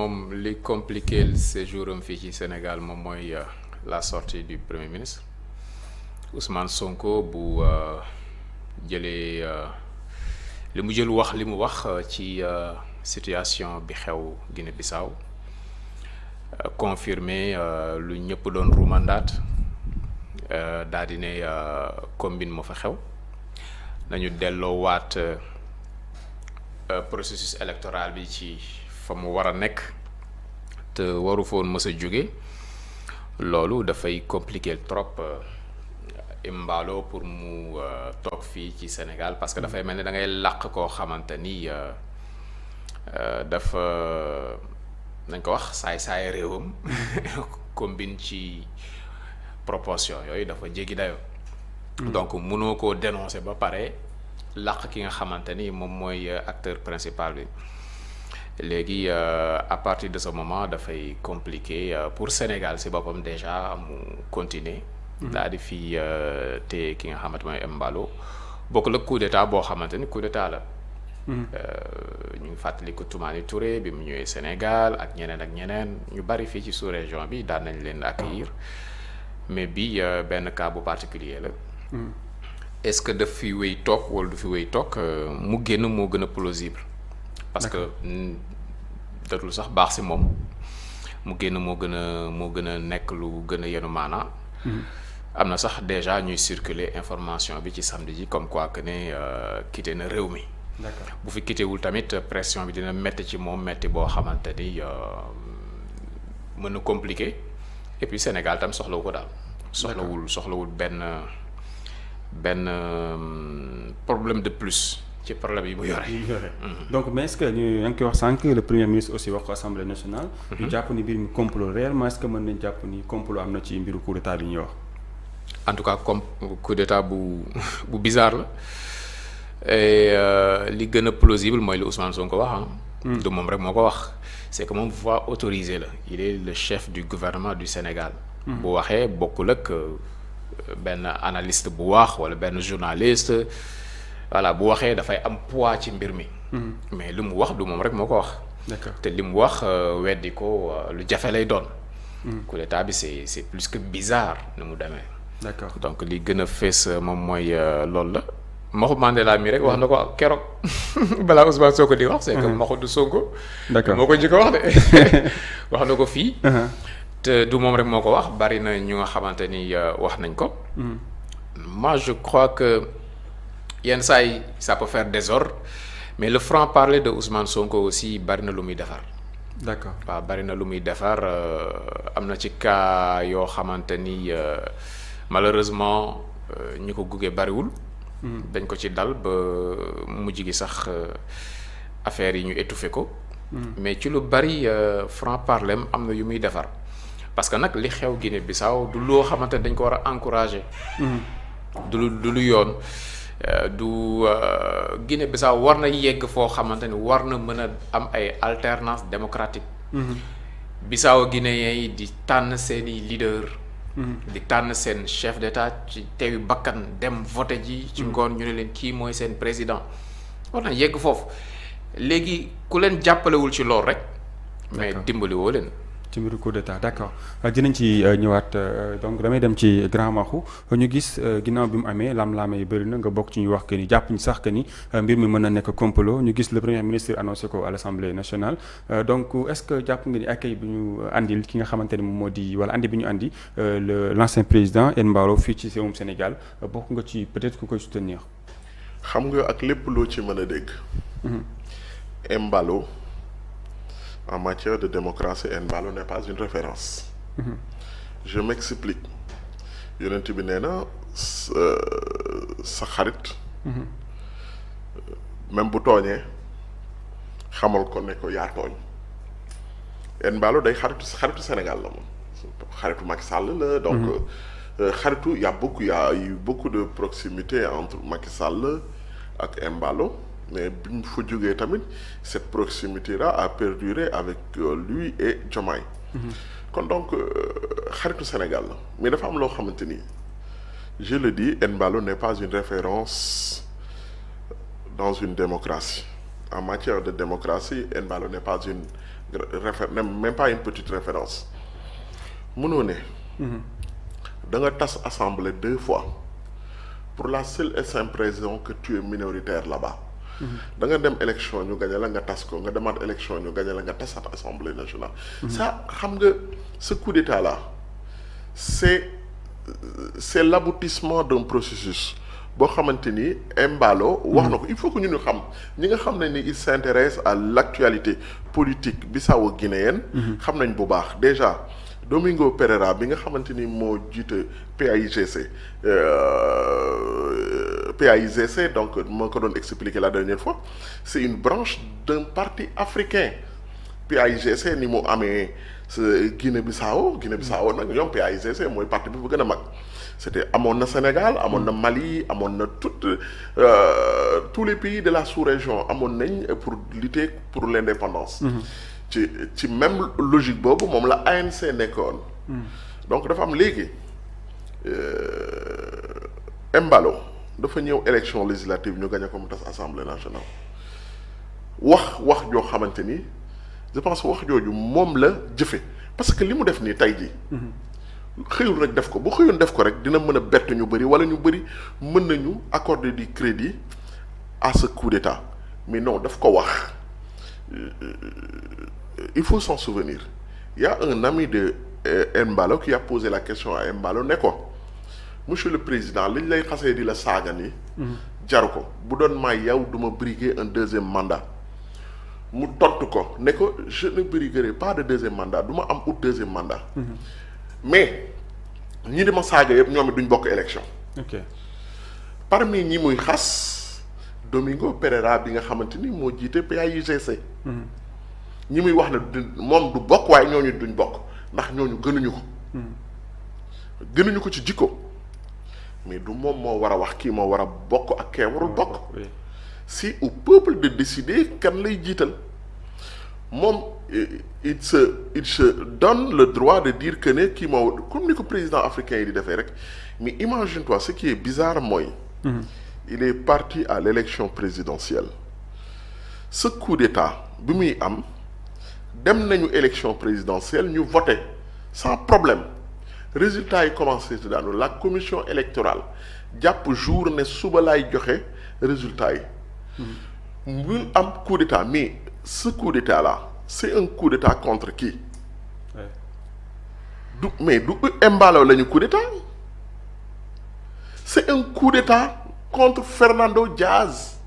moom li compliqué le séjour am fii ci Sénégal moom mooy la sortie du premier ministre Ousmane Sonko bu jëlee li mu jël wax li mu wax ci situation bi xew Guinée-Bissau confirmé lu ñëpp doon ruumandaat daal di ne combine moo fa xew nañu delloo waat processus électoral bi ci fa mu war a nekk te waru foon mës a jóge loolu dafay compliquer trop Embalo pour mu toog fii ci Sénégal parce que dafay mel ni da ngay làq koo xamante ni dafa nañ ko wax saay-saay réewam combine ci proportion yooyu dafa jéggi dayoo. Donc mënoo koo dénoncer ba pare làq ki nga xamante ni moom mooy acteur principal bi léegi à partir de ce moment dafay compliqué pour Sénégal si boppam déjà mu continuer daal di fi te ki nga xamante mooy Embalo bokk la coup d'état boo xamante ni coup d'état la ñu ngi fàttali ko Toumani Touré bi mu ñëwee Sénégal ak ñeneen ñu bari fii ci sous-région bi daan nañ leen accueillir mais bi benn cas bu particulier la est-ce que daf fi wéy toog wala du fi wéy toog mu génn moo gën a plausible parce que datul sax baax si moom mu génn moo gën a nekk lu gën a yenu maanaa am na sax déjà ñuy circuler information bi ci samedi ji comme quoi que ne quitté na réew mi bu fi quitté wul tamit pression bi dina metti ci moom metti boo xamante ni mën na compliqué et puis Sénégal tam soxlawu ko daal soxlawul benn problème de plus ci problème yi mu yore. Donc mais est-ce que ñu ngi koy wax sànq le premier ministre aussi wax ko assemblée nationale. ñu jàpp ni mbir mi complot réellement est-ce que mën nañ jàpp ni complot am na ci mbiru coup d'état bi ñuy wax. En tout cas comme coup d'état bu bizarre la et li gën a plausible mooy li Ousmane Sonko wax du moom rek moo ko wax c'est que moom voie autorisée la il est le chef du gouvernement du Sénégal. bu waxee bokkul ak benn analyste bu wax wala benn journaliste. Voilà bu waxee dafay am poids ci mbir mi. Mais li mu wax du moom rek moo ko wax. D'accord te li mu wax weddi ko lu jafe lay doon. coup d'état bi c'est plus que bizarre ni mu demee. D'accord donc li gën a fees moom mooy loolu la. Maxu Mandela mi rek wax na ko keroog balaa Ousmane Sonko di wax. c'est que Maxu du Sonko. D'accord moo ko njëkk a wax de wax na ko fii. te du moom rek moo ko wax bari na ñu nga xamante ni wax nañ ko. Moi je crois que. yenn saa yi ça peut faire désordre mais le franc-parler de Ousmane Sonko aussi bari na lu muy defar. D'accord waaw bari na lu muy defar am na ci cas yoo xamante ni malheureusement ñi ko gugee bariwul. dañ ko ci dal ba mujj gi sax affaire yi ñu étouffé ko. mais ci lu bari franc-parler am na yu muy defar parce que nag li xew Guinée-Bissau du loo xamante ni dañ ko war a encourager. du lu yoon. du Guinée-Bissau war na yegg foo xamante ni war na mën a am ay alternance démocratique. Bissau guinéens yi di tànn seeni leader. di tànn seen chef d'état ci teewi bakkan dem voté ji. ci ngoon ñu ne leen kii mooy seen président. war na yegg foofu léegi ku leen jàppalewul ci loolu rek. mais dimbali woo leen. ci mbiru coup d'état d'accord dinañ ci ñëwaat donc damay dem ci Grand Makhou ñu gis ginnaaw bi mu amee lam-laame yi bëri na nga bokk ci ñu wax que ni jàpp ñu sax que ni mbir mi mën na nekk complot ñu gis le premier ministre annoncé ko à l'Assemblée nationale donc est-ce que jàpp nga ni accueil bi ñu andil ki nga xamante ni moom moo di wala andi bi ñu andi l'ancien président Embalo fii ci réewum Sénégal bokk nga ci peut-être ku koy soutenir. xam nga ak lépp loo ci mën a dégg. Embalo. En matière de démocratie, Embalo n'est pas une référence. Je m'explique. Yonent bi nee na sa xarit. même bu tooñee xamal ko ne ko yaa tooñ. Embalo day xaritu Sénégal la moom xaritu Macky Sall la. donc xaritu y a eu beaucoup de proximité entre Macky Sall ak Embalo. mais bi mu fa jógee tamit cette proximité là a perduré avec lui et Diomaye. kon donc xaritu Sénégal la mais dafa am loo xamante ni je le dis Embalo n'est pas une référence dans une démocratie en matière de démocratie Embalo n'est pas une même pas une petite référence mënoo ne da nga tas assemblée 2 fois pour la seule et simple raison que tu es minoritaire là-bas. da nga dem élection ñu gañe la nga tas ko nga demaat élection ñu gañe la nga tasaat assemblée nationale. ça xam nga ce coup d'état là c'est l'aboutissement d'un processus boo xamante ni Embalo wax na ko il faut que ñu xam ñi nga xam ne ni il s'intéresse à l'actualité politique bissau-guinéenne xam nañ bu baax déjà Domingo Pereira bi nga xamante ni moo jiite PAIGC donc moo ko doon expliquer la dernière fois c'est une branche d'un parti africain PAIGC ni mu amee Guinée-Bissau nag ñoom PAIGC mooy parti bi bu gën a mag c'était amoon na Sénégal amoon na Mali amoon na tous les pays de la sous-région amoon nañ pour lutter pour l'indépendance ci même logique boobu moom la ANC nekkoon donc dafa am léegi Embalo dafa ñëw élection législative ñu gagné ko mu tas assemblée nationale wax joo xamante ni je pense wax jooju moom la jëfe parce que li mu def nii tey jii xëyul rek def ko bu xëyoon def ko rek dina mën a bett ñu bëri wala ñu bëri mën nañu accorder du crédit à ce coup d'état mais non daf ko wax il faut s'en souvenir il y a un ami de Embalo qui a posé la question à Embalo ne ko monsieur le président liñ lay xasee di la saaga ni jaru ko bu doon may yow du ma briguer un deuxième mandat mu tontu ko ne ko je ne briguerai pas de deuxième mandat du ma am ut deuxième mandat mais ñi di ma saaga yëpp ñoom it duñ bokk élection parmi ñi muy xas Domingo Pereira bi nga xamante ni moo jiite PAIGC ñi muy wax ne moom du bokk waaye ñooñu duñ bokk ndax ñooñu gënuñu ko ci jikko mais du moom moo war a wax kii moo war a bokk ak kee warul bokk c'est au peuple de décider kan lay jiital moom il se donne le droit de dire que ne kii moo comme ni ko président africain yi di defee rek mais imagine-toi ce qui est bizarre mooy il est parti à l'élection présidentielle ce coup d'état bi muy am dem nañu élection présidentielle ñu voté sans problème résultat yi commencé ci daanu la commission électorale jàpp jour ne suba laay joxe résultat yi mu am coup d'état mais ce coup d'état là c'est un coup d'état contre qui du Embalo la ñu coup d'état c'est un coup d'état contre Fernando Diaz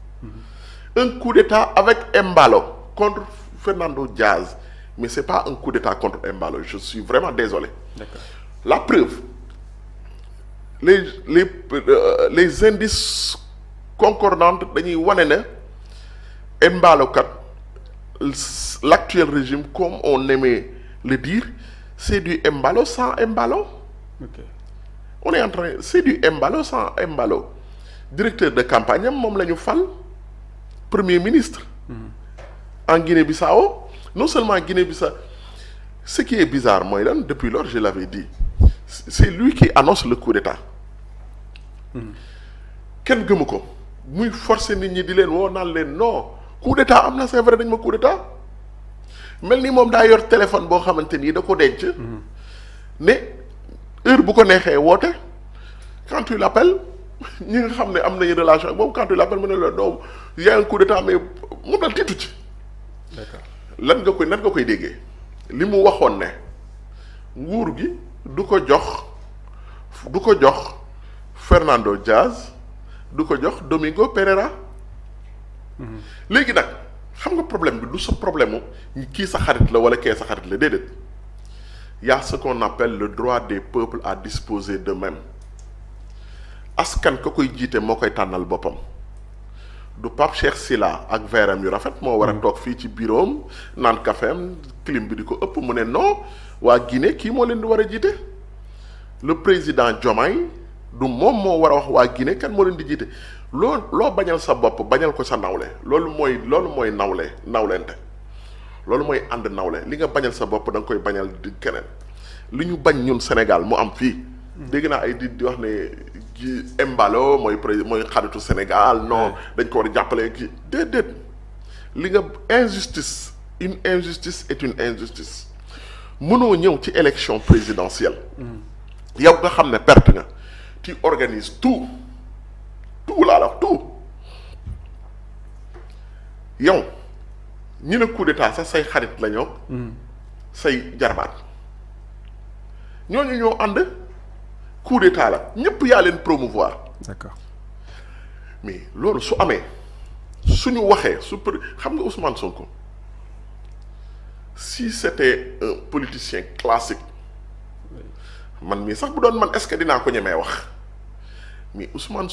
un coup d'état avec Embalo contre Fernando Diaz mais c'est pas un coup d'état contre Embalo je suis vraiment désolé. D'accord. La preuve les indices concordantes dañuy wane ne Embalo kat l'actuel régime comme on aimait le dire c'est du Embalo sans Embalo. On est en train c'est du Embalo sans Embalo directeur de campagne am moom la ñu fal premier ministre en Guinée-Bissau non seulement Guinée-Bissau ce qui est bizarre mooy lan depuis lors je l'avais dit c'est lui qui annonce le coup d'état kenn gëmu ko muy forcer nit ñi di leen woo naan leen non coup d'état am na c'est vrai dañ ma coup d'état mel ni moom daa yor téléphone boo xamante nii da ko denc ne heure bu ko neexee woote quand tu l'appelles ñi nga xam ne am nañu relation ak boobu quand tu l'appelles mu ne la doom y a un coup d'état mais moom dal tiitu ci lan nga koy déggee li mu waxoon ne nguur gi du ko jox Fernando Diaz du ko jox Domingo Pereira léegi nag xam nga problème bi du sa problème mu kii sa xarit la wala kee sa xarit la déedéet y a ce qu'on appelle le droit des peuples à disposer d'eux-mêmes askan ka koy jiite moo koy tànnal boppam du Pape Cheikh Sylla ak veeram yu rafet moo war a toog fii ci bureau naan kafeem clim bi di ko ëpp mu ne non waa Guinée kii moo leen di war a jiite le président Diomaye du moom moo war a wax waa Guinée kan moo leen di jiite loo bañal sa bopp bañal ko sa nawle loolu mooy nawlente loolu mooy ànd nawle li nga bañal sa bopp da nga koy bañal di keneen li ñu bañ ñun Sénégal mu am fii dégg naa ay di wax ne Embalo mooy xaritu Sénégal non dañ ko war a jàppale kii déedéet li nga injustice une injustice est une injustice mënoo ñëw ci élection présidentielle yow nga xam ne perte nga tu organises tout laa la wax tout yow ñi ne coup d'état sax say xarit la ñoo say jarbaat ñooñu ñoo ànd coup d'état la ñëpp yaa leen promouvoir. D'accord. mais loolu su amee suñu waxee xam nga Ousmane Sonko si c'était un politicien classique man mii sax bu doon man est-ce que dinaa ko ñemee wax mais Ousmane